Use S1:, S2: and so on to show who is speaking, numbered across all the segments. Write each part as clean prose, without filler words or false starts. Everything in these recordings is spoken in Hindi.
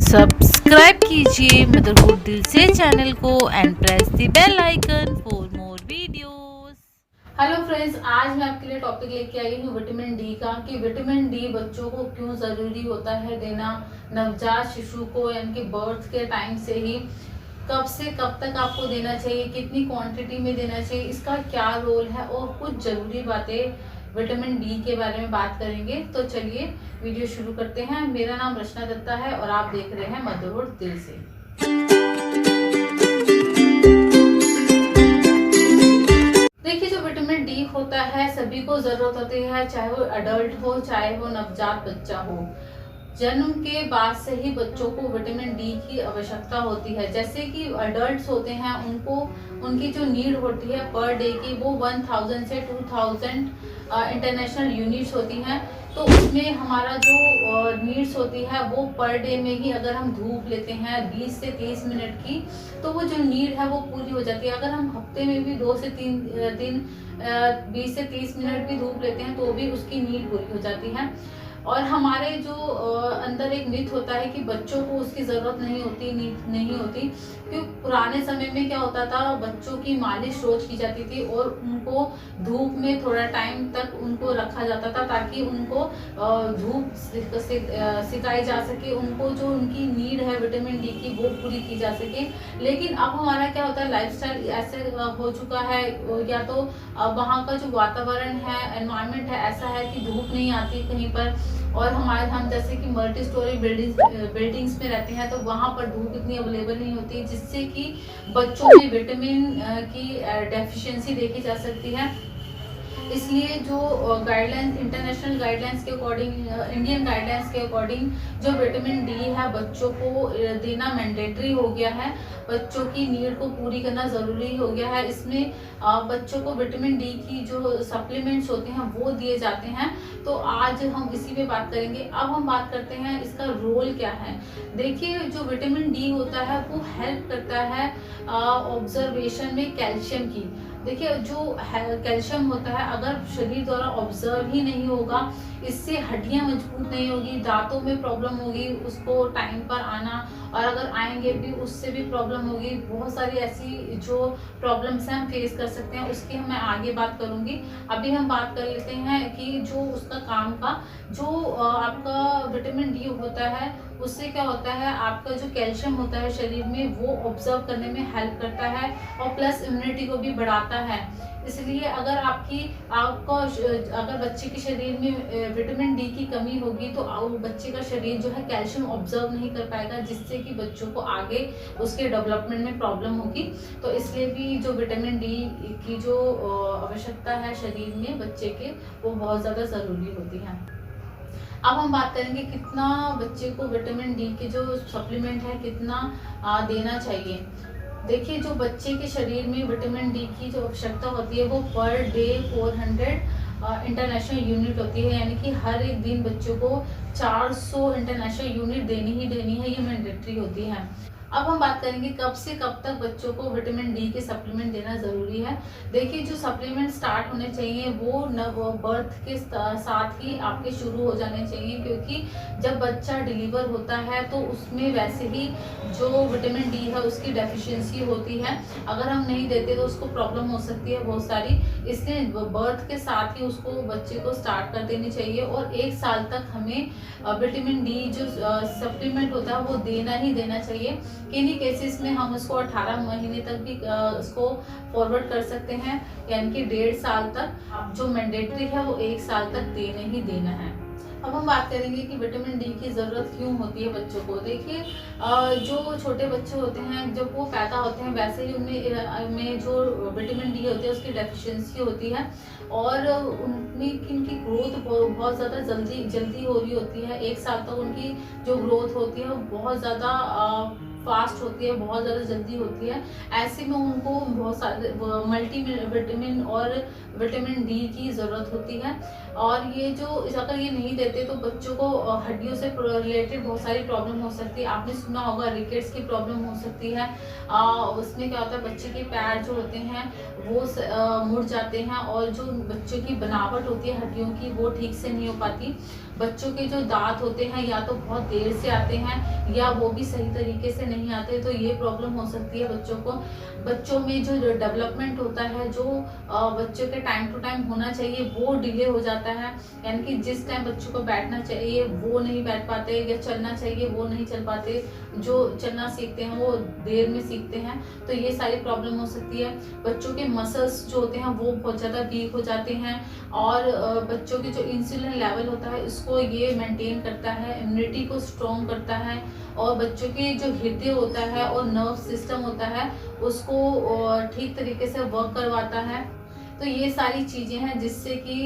S1: सब्सक्राइब कीजिए मदरहुड दिल से चैनल को and press the bell icon for more videos.
S2: Hello friends, आज मैं आपके लिए टॉपिक लेके आई हूँ विटामिन डी का कि विटामिन डी बच्चों को क्यों ज़रूरी होता है देना नवजात शिशु को, यानी कि बर्थ के टाइम से ही कब से कब तक आपको देना चाहिए, कितनी क्वांटिटी में देना चाहिए, इसका क्या रोल है और कुछ ज़रूरी बातें विटामिन डी के बारे में बात करेंगे। तो चलिए वीडियो शुरू करते हैं। मेरा नाम रचना दत्ता है और आप देख रहे हैं मदरहुड दिल से। देखिए, जो विटामिन डी होता है सभी को जरूरत होती है, चाहे वो अडल्ट हो चाहे वो नवजात बच्चा हो। जन्म के बाद से ही बच्चों को विटामिन डी की आवश्यकता होती है। जैसे कि अडल्ट्स होते हैं, उनको उनकी जो नीड होती है पर डे की वो 1000 से 2000 इंटरनेशनल यूनिट्स होती हैं। तो उसमें हमारा जो नीड्स होती है वो पर डे में ही, अगर हम धूप लेते हैं 20 से 30 मिनट की, तो वो जो नीड है वो पूरी हो जाती है। अगर हम हफ्ते में भी 2 से 3 दिन 20 से 30 मिनट भी धूप लेते हैं तो भी उसकी नीड पूरी हो जाती है। और हमारे जो अंदर एक मिथ होता है कि बच्चों को उसकी ज़रूरत नहीं होती, नीड नहीं होती, क्योंकि पुराने समय में क्या होता था, बच्चों की मालिश रोज की जाती थी और उनको धूप में थोड़ा टाइम तक उनको रखा जाता था ताकि उनको धूप सिकाई जा सके, उनको जो उनकी नीड है विटामिन डी की वो पूरी की जा सके। लेकिन अब हमारा क्या होता है, लाइफस्टाइल ऐसे हो चुका है, या तो वहाँ का जो वातावरण है, एनवायरनमेंट है, ऐसा है कि धूप नहीं आती कहीं पर। और हम जैसे कि मल्टी स्टोरी बिल्डिंग्स में रहते हैं तो वहाँ पर धूप इतनी अवेलेबल नहीं होती, जिससे कि बच्चों में विटामिन की डेफिशिएंसी देखी जा सकती है। इसलिए जो गाइडलाइंस, इंटरनेशनल गाइडलाइंस के अकॉर्डिंग, इंडियन गाइडलाइंस के अकॉर्डिंग जो विटामिन डी है बच्चों को देना मैंडेटरी हो गया है। बच्चों की नीड को पूरी करना ज़रूरी हो गया है। इसमें बच्चों को विटामिन डी की जो सप्लीमेंट्स होते हैं वो दिए जाते हैं। तो आज हम इसी पे बात करेंगे। अब हम बात करते हैं इसका रोल क्या है। देखिए, जो विटामिन डी होता है वो हेल्प करता है ऑब्जर्वेशन में कैल्शियम की। देखिए, जो कैल्शियम होता है अगर शरीर द्वारा ऑब्जर्व ही नहीं होगा, इससे हड्डियां मजबूत नहीं होगी, दांतों में प्रॉब्लम होगी उसको टाइम पर आना, और अगर आएंगे भी उससे भी प्रॉब्लम होगी। बहुत सारी ऐसी जो प्रॉब्लम्स हैं हम फेस कर सकते हैं, उसकी मैं आगे बात करूंगी। अभी हम बात कर लेते हैं कि जो उसका काम का, जो आपका विटामिन डी होता है उससे क्या होता है, आपका जो कैल्शियम होता है शरीर में वो ऑब्जर्व करने में हेल्प करता है और प्लस इम्यूनिटी को भी बढ़ाता है। इसलिए अगर अगर बच्चे के शरीर में विटामिन डी की कमी होगी तो बच्चे का शरीर जो है कैल्शियम ऑब्जर्व नहीं कर पाएगा, जिससे कि बच्चों को आगे उसके डेवलपमेंट में प्रॉब्लम होगी। तो इसलिए भी जो विटामिन डी की जो आवश्यकता है शरीर में बच्चे के, वो बहुत ज़्यादा ज़रूरी होती है। अब हम बात करेंगे कितना बच्चे को विटामिन डी के जो सप्लीमेंट है कितना देना चाहिए। देखिए, जो बच्चे के शरीर में विटामिन डी की जो आवश्यकता होती है वो पर डे 400 इंटरनेशनल यूनिट होती है, यानी कि हर एक दिन बच्चों को 400 इंटरनेशनल यूनिट देनी ही देनी है, ये मैंडेटरी होती है। अब हम बात करेंगे कब से कब तक बच्चों को विटामिन डी के सप्लीमेंट देना ज़रूरी है। देखिए, जो सप्लीमेंट स्टार्ट होने चाहिए वो बर्थ के साथ ही आपके शुरू हो जाने चाहिए, क्योंकि जब बच्चा डिलीवर होता है तो उसमें वैसे ही जो विटामिन डी है उसकी डेफिशिएंसी होती है। अगर हम नहीं देते तो उसको प्रॉब्लम हो सकती है बहुत सारी, इसलिए बर्थ के साथ ही उसको बच्चे को स्टार्ट कर देनी चाहिए। और 1 साल तक हमें विटामिन डी जो सप्लीमेंट होता है वो देना ही देना चाहिए। किन्हीं केसेस में हम उसको 18 महीने तक भी उसको फॉरवर्ड कर सकते हैं, यानी कि 1.5 साल तक। जो मैंडेटरी है वो 1 साल तक देना ही देना है। अब हम बात करेंगे कि विटामिन डी की ज़रूरत क्यों होती है बच्चों को। देखिए, जो छोटे बच्चे होते हैं जब वो पैदा होते हैं वैसे ही उनमें जो विटामिन डी होती है उसकी डेफिशिएंसी होती है, और उनमें इनकी ग्रोथ बहुत ज़्यादा जल्दी हो रही होती है। 1 साल तक उनकी जो ग्रोथ होती है वो बहुत ज़्यादा फास्ट होती है, बहुत ज़्यादा जल्दी होती है। ऐसे में उनको बहुत सारे मल्टी विटामिन और विटामिन डी की ज़रूरत होती है। और ये जो अगर ये नहीं देते तो बच्चों को हड्डियों से रिलेटेड बहुत सारी प्रॉब्लम हो सकती है। आपने सुना होगा रिकेट्स की प्रॉब्लम हो सकती है। उसमें क्या होता है, बच्चे के पैर जो होते हैं वो मुड़ जाते हैं, और जो बच्चों की बनावट होती है हड्डियों की वो ठीक से नहीं हो पाती। बच्चों के जो दांत होते हैं या तो बहुत देर से आते हैं या वो भी सही तरीके से नहीं आते, तो ये प्रॉब्लम हो सकती है बच्चों को। बच्चों में जो डेवलपमेंट होता है, जो बच्चों के टाइम टू टाइम होना चाहिए, वो डिले हो जाता है। यानी कि जिस टाइम बच्चों को बैठना चाहिए वो नहीं बैठ पाते, या चलना चाहिए वो नहीं चल पाते। जो चलना सीखते हैं वो देर में सीखते हैं, तो ये सारी प्रॉब्लम हो सकती है। बच्चों के मसल्स जो होते हैं वो बहुत ज़्यादा वीक हो जाते हैं, और बच्चों के जो इंसुलिन लेवल होता है इसको ये मेंटेन करता है, इम्यूनिटी को स्ट्रॉन्ग करता है, और बच्चों के जो हृदय होता है और नर्व सिस्टम होता है उसको ठीक तरीके से वर्क करवाता है। तो ये सारी चीज़ें हैं जिससे कि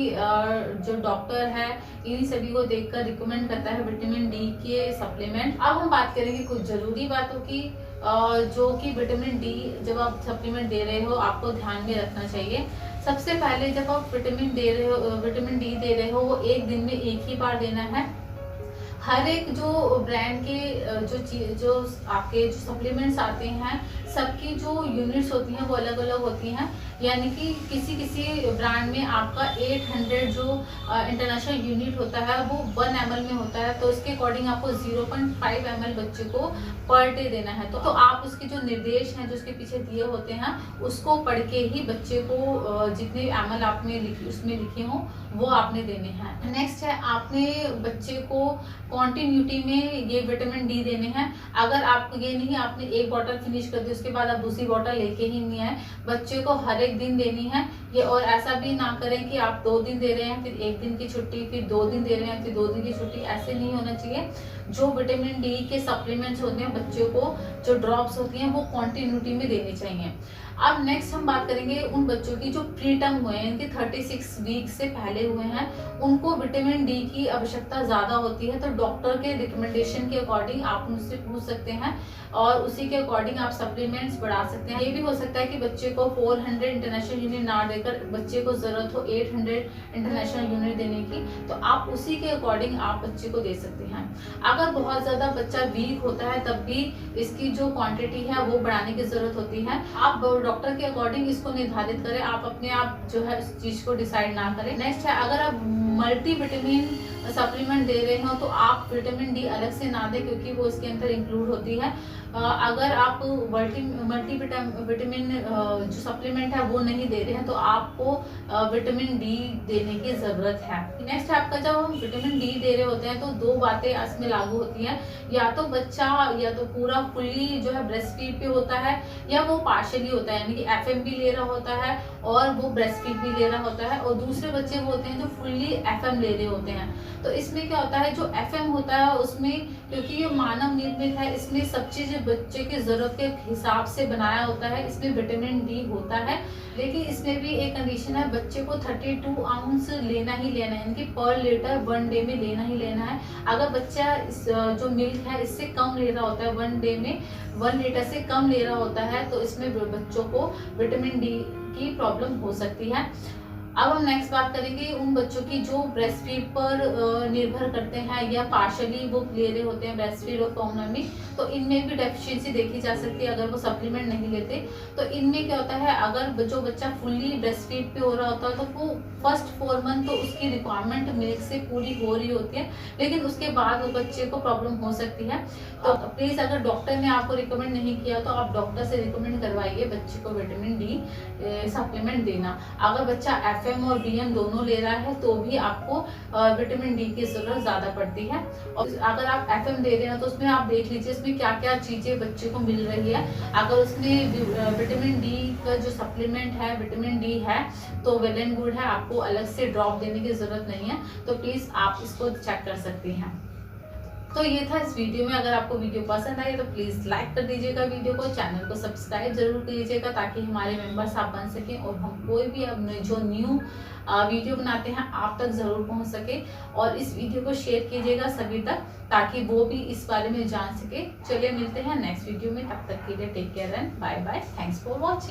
S2: जो डॉक्टर है इन सभी को देखकर रिकमेंड करता है विटामिन डी के सप्लीमेंट। अब हम बात करेंगे कुछ ज़रूरी बातों की, जो कि विटामिन डी जब आप सप्लीमेंट दे रहे हो आपको ध्यान में रखना चाहिए। सबसे पहले जब आप विटामिन डी दे रहे हो वो एक दिन में एक ही बार देना है। हर एक जो ब्रांड के जो आपके जो सप्लीमेंट्स आते हैं सबकी जो यूनिट्स होती हैं वो अलग अलग होती हैं। यानी कि किसी किसी ब्रांड में आपका 800 जो इंटरनेशनल यूनिट होता है वो 1 ml में होता है, तो इसके अकॉर्डिंग आपको 0.5 ml बच्चे को पर डे देना है। तो आप उसके जो निर्देश हैं जो उसके पीछे दिए होते हैं उसको पढ़ के ही बच्चे को जितने ml आपने उसमें लिखे हों वो आपने देने हैं। नेक्स्ट है आपने बच्चे को कॉन्टिन्यूटी में ये विटामिन डी देने हैं। अगर आप ये नहीं आपने एक बॉटल फिनिश कर दी उसके बाद आप दूसरी बॉटल लेके ही नहीं आए, बच्चे को हर एक दिन देनी है ये। और ऐसा भी ना करें कि आप 2 दिन दे रहे हैं फिर 1 दिन की छुट्टी, फिर 2 दिन दे रहे हैं फिर 2 दिन की छुट्टी, ऐसे नहीं होना चाहिए। जो विटामिन डी के सप्लीमेंट्स होते हैं बच्चों को जो ड्रॉप्स होती हैं वो कॉन्टिन्यूटी में देनी चाहिए। अब नेक्स्ट हम बात करेंगे उन बच्चों की जो प्रीटर्म हुए हैं, इनके 36 वीक से पहले हुए हैं, उनको विटामिन डी की आवश्यकता ज़्यादा होती है। तो डॉक्टर के रिकमेंडेशन के अकॉर्डिंग आप उनसे पूछ सकते हैं और उसी के अकॉर्डिंग आप सप्लीमेंट्स बढ़ा सकते हैं। ये भी हो सकता है कि बच्चे को 400 इंटरनेशनल यूनिट ना देकर बच्चे को ज़रूरत हो 800 इंटरनेशनल यूनिट देने की, तो आप उसी के अकॉर्डिंग आप बच्चे को दे सकते हैं। अगर बहुत ज़्यादा बच्चा वीक होता है तब भी इसकी जो क्वांटिटी है वो बढ़ाने की ज़रूरत होती है। आप डॉक्टर के अकॉर्डिंग इसको निर्धारित करें, आप अपने आप जो है इस चीज़ को डिसाइड ना करें। नेक्स्ट है अगर आप मल्टी विटामिन सप्लीमेंट दे रहे हो तो आप विटामिन डी अलग से ना दें क्योंकि वो इसके अंदर इंक्लूड होती है। अगर आप मल्टी विटामिन जो सप्लीमेंट है वो नहीं दे रहे हैं तो आपको विटामिन डी देने की ज़रूरत है। नेक्स्ट है आपका जब हम विटामिन डी दे रहे होते हैं तो 2 बातें इसमें लागू होती हैं, या तो बच्चा या तो पूरा फुल्ली जो है ब्रेस्ट फीड पे होता है या वो पार्शियली होता है, यानी कि एफएम भी ले रहा होता है और वो ब्रेस्ट फीड भी ले रहा होता है। और दूसरे बच्चे वो होते हैं जो फुल्ली एफएम ले रहे होते हैं। तो इसमें क्या होता है जो एफएम होता है उसमें क्योंकि ये मानव निर्मित है इसमें सब चीज़ बच्चे की ज़रूरत के हिसाब से बनाया होता है, इसमें विटामिन डी होता है। लेकिन इसमें भी एक कंडीशन है, बच्चे को 32 आउंस लेना ही लेना है, यानी कि पर लीटर 1 डे में लेना ही लेना है। अगर बच्चा जो मिल्क है इससे कम ले रहा होता है 1 डे में 1 लीटर से कम ले रहा होता है तो इसमें बच्चों को विटामिन डी की प्रॉब्लम हो सकती है। अब हम नेक्स्ट बात करेंगे उन बच्चों की जो ब्रेस्ट फीड पर निर्भर करते हैं या पार्शली वो ले रहे होते हैं ब्रेस्ट फीड और फॉर्मूला में, तो इनमें भी डेफिशिएंसी देखी जा सकती है अगर वो सप्लीमेंट नहीं लेते। तो इनमें क्या होता है अगर जो बच्चा फुल्ली ब्रेस्ट फीड पे हो रहा होता है तो वो फर्स्ट 4 मंथ तो उसकी रिक्वायरमेंट मिल्क से पूरी हो रही होती है, लेकिन उसके बाद वो बच्चे को प्रॉब्लम हो सकती है। तो प्लीज़ अगर डॉक्टर ने आपको रिकमेंड नहीं किया तो आप डॉक्टर से रिकमेंड करवाइए बच्चे को विटामिन डी सप्लीमेंट देना। अगर बच्चा एफएम और डीएम दोनों ले रहा है तो भी आपको विटामिन डी की जरूरत ज़्यादा पड़ती है। और अगर आप एफएम दे रहे हैं तो उसमें आप देख लीजिए इसमें क्या क्या चीज़ें बच्चे को मिल रही है। अगर उसमें विटामिन डी का जो सप्लीमेंट है विटामिन डी है तो वेल एंड गुड है, आपको अलग से ड्रॉप देने की ज़रूरत नहीं है। तो प्लीज़ आप इसको चेक कर सकती हैं। तो ये था इस वीडियो में। अगर आपको वीडियो पसंद आए तो प्लीज़ लाइक कर दीजिएगा वीडियो को, चैनल को सब्सक्राइब जरूर कीजिएगा ताकि हमारे मेंबर्स आप बन सकें और हम कोई भी अपने जो न्यू वीडियो बनाते हैं आप तक ज़रूर पहुंच सके। और इस वीडियो को शेयर कीजिएगा सभी तक ताकि वो भी इस बारे में जान सके। चलिए मिलते हैं नेक्स्ट वीडियो में, तब तक के लिए take care and bye bye. Thanks for watching.